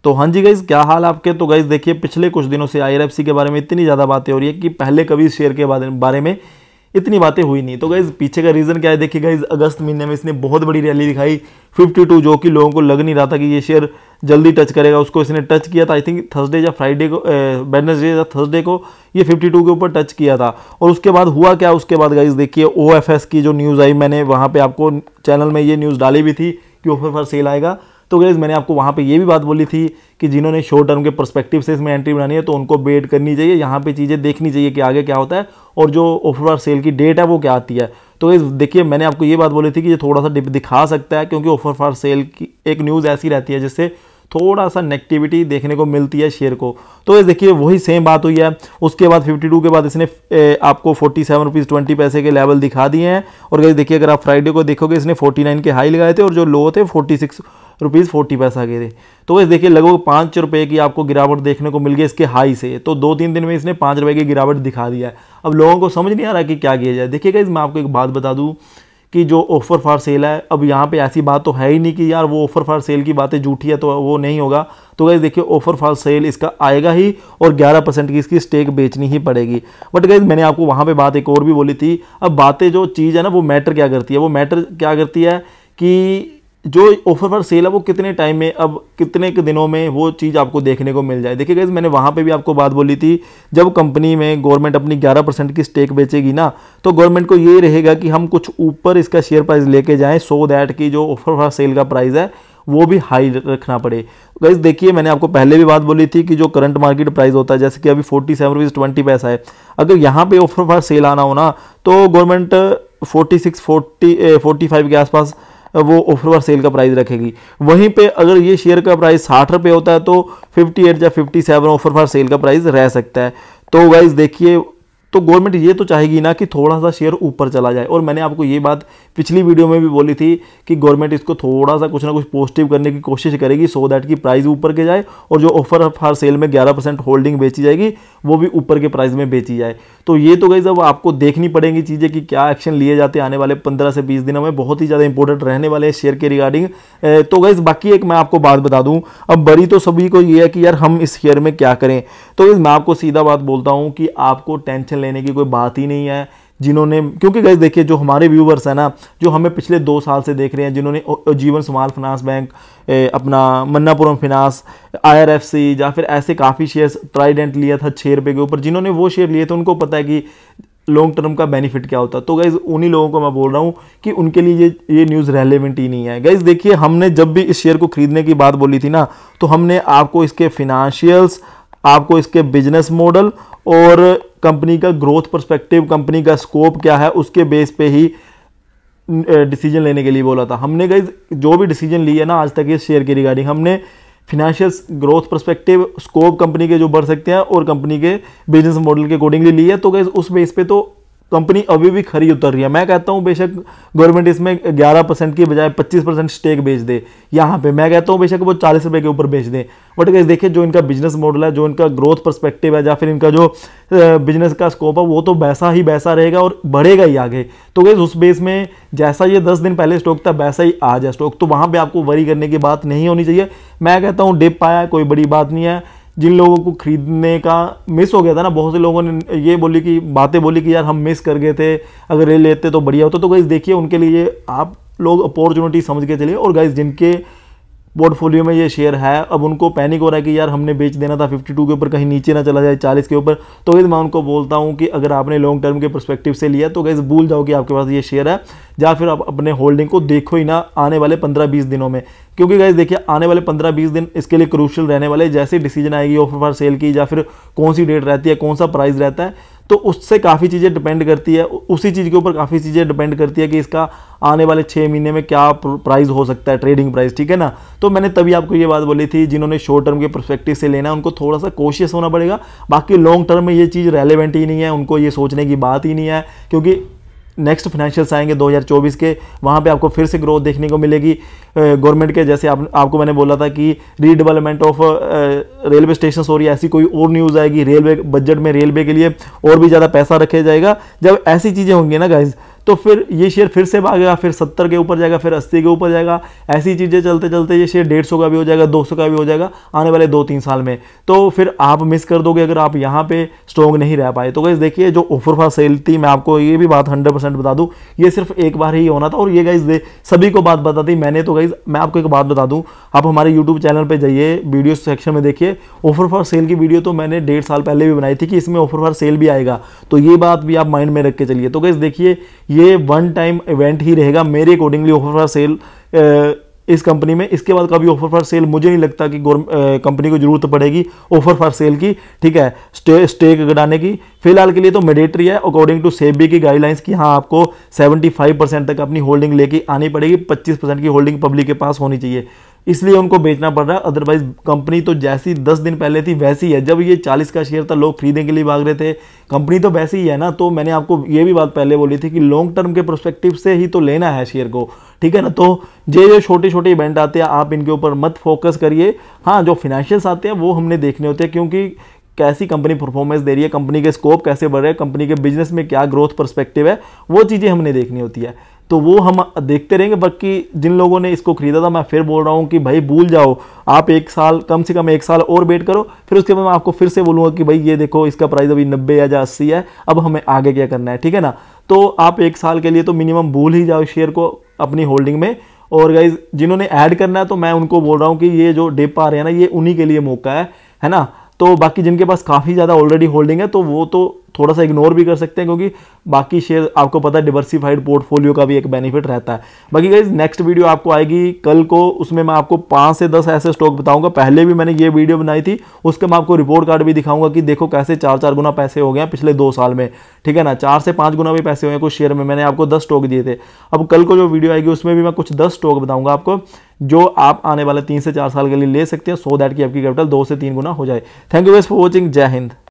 तो हाँ जी गाइज, क्या हाल आपके। तो गाइज देखिए, पिछले कुछ दिनों से IRFC के बारे में इतनी ज़्यादा बातें हो रही है कि पहले कभी इस शेयर के बारे में इतनी बातें हुई नहीं। तो गाइज पीछे का रीज़न क्या है, देखिए गाइज अगस्त महीने में इसने बहुत बड़ी रैली दिखाई 52, जो कि लोगों को लग नहीं रहा था कि ये शेयर जल्दी टच करेगा। उसको इसने टच किया था, आई थिंक थर्सडे या फ्राइडे को, वेडनेसडे या थर्सडे को ये 52 के ऊपर टच किया था। और उसके बाद हुआ क्या, उसके बाद गाइज देखिए OFS की जो न्यूज़ आई, मैंने वहाँ पे आपको चैनल में ये न्यूज़ डाली भी थी कि ऑफर फॉर सेल आएगा। तो गाइज मैंने आपको वहाँ पे ये भी बात बोली थी कि जिन्होंने शॉर्ट टर्म के पर्सपेक्टिव से इसमें एंट्री बनानी है तो उनको वेट करनी चाहिए, यहाँ पे चीज़ें देखनी चाहिए कि आगे क्या होता है और जो ऑफर फॉर सेल की डेट है वो क्या आती है। तो गाइज देखिए, मैंने आपको ये बात बोली थी कि ये थोड़ा सा डिप दिखा सकता है, क्योंकि ऑफर फॉर सेल की एक न्यूज़ ऐसी रहती है जिससे थोड़ा सा नेगेटिविटी देखने को मिलती है शेयर को। तो गाइज देखिए वही सेम बात हुई है। उसके बाद 52 के बाद इसने आपको 47 रुपीज़ 20 पैसे के लेवल दिखा दिए हैं। और गाइज देखिए, अगर आप फ्राइडे को देखोगे इसने 49 के हाई लगाए थे और जो लो थे 46 रुपीज़ 40 पैसा के थे। तो गाइज देखिए लगभग 5 रुपये की आपको गिरावट देखने को मिल गई इसके हाई से। तो 2-3 दिन में इसने 5 रुपये की गिरावट दिखा दिया है। अब लोगों को समझ नहीं आ रहा कि क्या किया जाए। देखिए गाइज, मैं आपको एक बात बता दूं कि जो ऑफर फॉर सेल है, अब यहाँ पे ऐसी बात तो है ही नहीं कि यार वो ऑफर फॉर सेल की बातें झूठी है तो वो नहीं होगा। तो गाइज देखिए, ऑफर फॉर सेल इसका आएगा ही और 11% की इसकी स्टेक बेचनी ही पड़ेगी। बट गाइज मैंने आपको वहाँ पे बात एक और भी बोली थी। अब बातें जो चीज़ है ना, वो मैटर क्या करती है, वो मैटर क्या करती है कि जो ऑफर फॉर सेल है वो कितने टाइम में, अब कितने के दिनों में वो चीज़ आपको देखने को मिल जाए। देखिए गाइस, मैंने वहाँ पे भी आपको बात बोली थी, जब कंपनी में गवर्नमेंट अपनी 11% की स्टेक बेचेगी ना, तो गवर्नमेंट को ये रहेगा कि हम कुछ ऊपर इसका शेयर प्राइस लेके जाएं, सो दैट कि जो ऑफर फॉर सेल का प्राइस है वो भी हाई रखना पड़े। गाइस देखिए, मैंने आपको पहले भी बात बोली थी कि जो करंट मार्केट प्राइस होता है, जैसे कि अभी 47 रुपीज़ 20 पैसा है, अगर यहाँ पे ऑफर फॉर सेल आना हो ना तो गवर्नमेंट 46-45 के आसपास वो ऑफर फॉर सेल का प्राइस रखेगी। वहीं पे अगर ये शेयर का प्राइस 60 रुपये होता है तो 58 या 57 ऑफर फॉर सेल का प्राइस रह सकता है। तो गाइस देखिए, तो गवर्नमेंट ये तो चाहेगी ना कि थोड़ा सा शेयर ऊपर चला जाए। और मैंने आपको ये बात पिछली वीडियो में भी बोली थी कि गवर्नमेंट इसको थोड़ा सा कुछ ना कुछ पॉजिटिव करने की कोशिश करेगी, सो दैट कि प्राइस ऊपर के जाए और जो ऑफर फॉर सेल में 11% होल्डिंग बेची जाएगी वो भी ऊपर के प्राइस में बेची जाए। तो ये तो गाइस अब आपको देखनी पड़ेंगी चीज़ें कि क्या एक्शन लिए जाते हैं आने वाले 15 से 20 दिनों में, बहुत ही ज़्यादा इंपॉर्टेंट रहने वाले हैं शेयर के रिगार्डिंग। तो गाइस बाकी एक मैं आपको बात बता दूं, अब बड़ी तो सभी को ये है कि यार हम इस शेयर में क्या करें। तो गाइस मैं आपको सीधा बात बोलता हूं कि आपको टेंशन लेने की कोई बात ही नहीं है। जिन्होंने, क्योंकि गाइस देखिए, जो हमारे व्यूवर्स हैं ना, जो हमें पिछले 2 साल से देख रहे हैं, जिन्होंने जीवन स्मॉल फाइनेंस बैंक, अपना मन्नापुरम फिनांस, IRFC या फिर ऐसे काफ़ी शेयर्स, ट्राइडेंट लिया था 6 रुपये के ऊपर, जिन्होंने वो शेयर लिए थे उनको पता है कि लॉन्ग टर्म का बेनिफिट क्या होता है। तो गाइज उन्हीं लोगों को मैं बोल रहा हूँ कि उनके लिए ये न्यूज़ रेलेवेंट ही नहीं है। गाइज देखिए, हमने जब भी इस शेयर को खरीदने की बात बोली थी ना, तो हमने आपको इसके फिनेंशियल्स, आपको इसके बिजनेस मॉडल और कंपनी का ग्रोथ पर्सपेक्टिव, कंपनी का स्कोप क्या है, उसके बेस पे ही डिसीजन लेने के लिए बोला था। हमने गाइज जो भी डिसीजन लिए ना आज तक इस शेयर के रिगार्डिंग, हमने financial growth perspective, scope company के जो बढ़ सकते हैं और कंपनी के बिजनेस मॉडल के अकॉर्डिंगली लिए। तो गाइज उस बेस पे तो कंपनी अभी भी खरी उतर रही है। मैं कहता हूं बेशक गवर्नमेंट इसमें 11% की बजाय 25% स्टेक बेच दे, यहाँ पे मैं कहता हूं बेशक वो 40 रुपये के ऊपर बेच दें। बट गाइस देखिए, जो इनका बिजनेस मॉडल है, जो इनका ग्रोथ पर्सपेक्टिव है या फिर इनका जो बिजनेस का स्कोप है, वो तो वैसा ही वैसा रहेगा और बढ़ेगा ही आगे। तो गाइस उस बेस में जैसा ये 10 दिन पहले स्टॉक था वैसा ही आज है स्टॉक, तो वहाँ पर आपको वरी करने की बात नहीं होनी चाहिए। मैं कहता हूँ डिप आया है, कोई बड़ी बात नहीं है। जिन लोगों को खरीदने का मिस हो गया था ना, बहुत से लोगों ने ये बातें बोली कि यार हम मिस कर गए थे, अगर ये लेते तो बढ़िया होता। तो गाइस देखिए, उनके लिए आप लोग अपॉर्चुनिटी समझ के चलिए। और गाइस जिनके पोर्टफोलियो में ये शेयर है, अब उनको पैनिक हो रहा है कि यार हमने बेच देना था 52 के ऊपर, कहीं नीचे ना चला जाए 40 के ऊपर। तो गाइस मैं उनको बोलता हूँ कि अगर आपने लॉन्ग टर्म के पर्सपेक्टिव से लिया तो गाइस भूल जाओ कि आपके पास ये शेयर है, या फिर आप अपने होल्डिंग को देखो ही ना आने वाले 15-20 दिनों में। क्योंकि गाइस देखिए, आने वाले 15-20 दिन इसके लिए क्रूशियल रहने वाले। जैसे डिसीजन आएगी ऑफर फॉर सेल की, या फिर कौन सी डेट रहती है, कौन सा प्राइस रहता है, तो उससे काफ़ी चीज़ें डिपेंड करती है, उसी चीज़ के ऊपर काफ़ी चीज़ें डिपेंड करती है कि इसका आने वाले 6 महीने में क्या प्राइस हो सकता है, ट्रेडिंग प्राइस, ठीक है ना। तो मैंने तभी आपको ये बात बोली थी, जिन्होंने शॉर्ट टर्म के पर्सपेक्टिव से लेना है उनको थोड़ा सा कोशियस होना पड़ेगा। बाकी लॉन्ग टर्म में ये चीज़ रेलेवेंट ही नहीं है, उनको ये सोचने की बात ही नहीं है, क्योंकि नेक्स्ट फाइनेंशियल्स आएंगे 2024 के, वहाँ पे आपको फिर से ग्रोथ देखने को मिलेगी गवर्नमेंट के। जैसे आपको मैंने बोला था कि रीडेवलपमेंट ऑफ रेलवे स्टेशन हो रही है, ऐसी कोई और न्यूज़ आएगी। रेलवे बजट में रेलवे के लिए और भी ज़्यादा पैसा रखा जाएगा। जब ऐसी चीज़ें होंगी ना गाइज, तो फिर ये शेयर फिर से भागेगा, फिर 70 के ऊपर जाएगा, फिर 80 के ऊपर जाएगा। ऐसी चीज़ें चलते चलते ये शेयर 150 का भी हो जाएगा, 200 का भी हो जाएगा आने वाले 2-3 साल में। तो फिर आप मिस कर दोगे अगर आप यहाँ पे स्ट्रॉन्ग नहीं रह पाए। तो गाइस देखिए, जो ऑफर फॉर सेल थी, मैं आपको ये भी बात 100% बता दूं, ये सिर्फ एक बार ही होना था। और ये गाइस सभी को बात बता दी मैंने। तो गाइस मैं आपको एक बात बता दूं, आप हमारे यूट्यूब चैनल पे जाइए, वीडियो सेक्शन में देखिए, ऑफर फॉर सेल की वीडियो तो मैंने 1.5 साल पहले भी बनाई थी कि इसमें ऑफर फॉर सेल भी आएगा। तो ये बात भी आप माइंड में रख के चलिए। तो गाइस देखिए, ये वन टाइम इवेंट ही रहेगा मेरे अकॉर्डिंगली ऑफर फॉर सेल इस कंपनी में। इसके बाद कभी ऑफर फॉर सेल मुझे नहीं लगता कि कंपनी को जरूरत पड़ेगी ऑफर फॉर सेल की, ठीक है, स्टेक घटाने की। फिलहाल के लिए तो मैंडेटरी है अकॉर्डिंग टू सेबी की गाइडलाइंस की, हाँ आपको 75% तक अपनी होल्डिंग लेके आनी पड़ेगी, 25% की होल्डिंग पब्लिक के पास होनी चाहिए, इसलिए उनको बेचना पड़ रहा है। अदरवाइज कंपनी तो जैसी 10 दिन पहले थी वैसी है। जब ये 40 का शेयर था लोग खरीदने के लिए भाग रहे थे, कंपनी तो वैसी ही है ना। तो मैंने आपको ये भी बात पहले बोली थी कि लॉन्ग टर्म के प्रोस्पेक्टिव से ही तो लेना है शेयर को, ठीक है ना। तो जो छोटे छोटे इवेंट आते हैं आप इनके ऊपर मत फोकस करिए। हाँ, जो फाइनेंशियल्स आते हैं वो हमने देखने होते हैं, क्योंकि कैसी कंपनी परफॉर्मेंस दे रही है, कंपनी के स्कोप कैसे बढ़ रहे हैं, कंपनी के बिजनेस में क्या ग्रोथ पर्सपेक्टिव है, वो चीज़ें हमने देखनी होती है। तो वो हम देखते रहेंगे। बाकी जिन लोगों ने इसको खरीदा था, मैं फिर बोल रहा हूँ कि भाई भूल जाओ, आप 1 साल, कम से कम 1 साल और वेट करो, फिर उसके बाद मैं आपको फिर से बोलूँगा कि भाई ये देखो इसका प्राइस अभी 90 या 80 है, अब हमें आगे क्या करना है, ठीक है ना। तो आप 1 साल के लिए तो मिनिमम भूल ही जाओ शेयर को अपनी होल्डिंग में। और गाइज जिन्होंने ऐड करना है तो मैं उनको बोल रहा हूँ कि ये जो डिप आ रहे हैं ना, ये उन्हीं के लिए मौका है ना। तो बाकी जिनके पास काफ़ी ज़्यादा ऑलरेडी होल्डिंग है तो वो तो थोड़ा सा इग्नोर भी कर सकते हैं, क्योंकि बाकी शेयर आपको पता है डिवर्सिफाइड पोर्टफोलियो का भी एक बेनिफिट रहता है। बाकी गाइस नेक्स्ट वीडियो आपको आएगी कल को, उसमें मैं आपको 5 से 10 ऐसे स्टॉक बताऊंगा। पहले भी मैंने ये वीडियो बनाई थी, उसके मैं आपको रिपोर्ट कार्ड भी दिखाऊंगा कि देखो कैसे 4-4 गुना पैसे हो गए हैं पिछले 2 साल में, ठीक है ना। 4 से 5 गुना भी पैसे हुए हैं कुछ शेयर में। मैंने आपको 10 स्टॉक दिए थे। अब कल को जो वीडियो आएगी उसमें भी मैं कुछ 10 स्टॉक बताऊंगा आपको, जो आप आने वाले 3 से 4 साल के लिए ले सकते हैं, सो दैट कि आपकी कैपिटल 2 से 3 गुना हो जाए। Thank you guys for watching. जय हिंद।